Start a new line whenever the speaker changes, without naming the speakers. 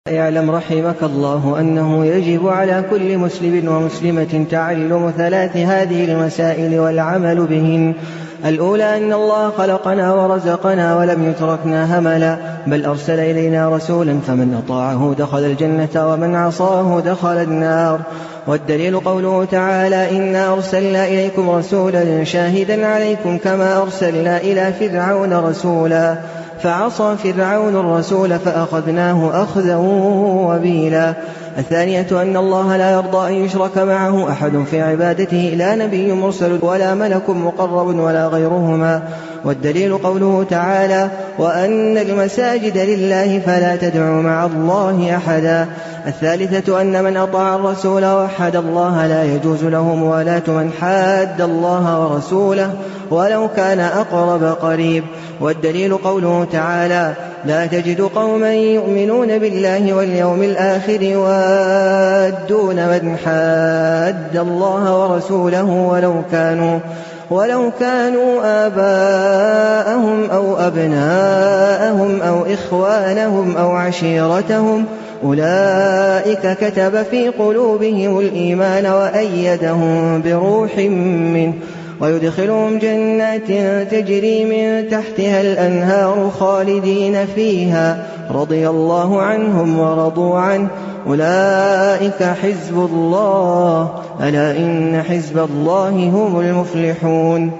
اعلم رحمك الله أنه يجب على كل مسلم ومسلمة تعلم ثلاث هذه المسائل والعمل بهن. الأولى أن الله خلقنا ورزقنا ولم يتركنا هملا، بل أرسل إلينا رسولا فمن أطاعه دخل الجنة ومن عصاه دخل النار. والدليل قوله تعالى: إنا أرسلنا إليكم رسولا شاهدا عليكم كما أرسلنا إلى فرعون رسولا، فعصى فرعون الرسول فأخذناه أخذا وبيلا. الثانية أن الله لا يرضى أن يشرك معه أحد في عبادته، لا نبي مرسل ولا ملك مقرب ولا غيرهما. والدليل قوله تعالى: وأن المساجد لله فلا تدعوا مع الله أحدا. الثالثة أن من أطاع الرسول ووحد الله لا يجوز له موالاة من حاد الله ورسوله ولو كان أقرب قريب. والدليل قوله تعالى: لا تجد قوما يؤمنون بالله واليوم الآخر يوادون من حاد الله ورسوله ولو كانوا آباءهم أو أبناءهم أو إخوانهم أو عشيرتهم، أولئك كتب في قلوبهم الإيمان وأيدهم بروح منه ويدخلهم جنات تجري من تحتها الأنهار خالدين فيها، رضي الله عنهم ورضوا عنه، أولئك حزب الله، ألا إن حزب الله هم المفلحون.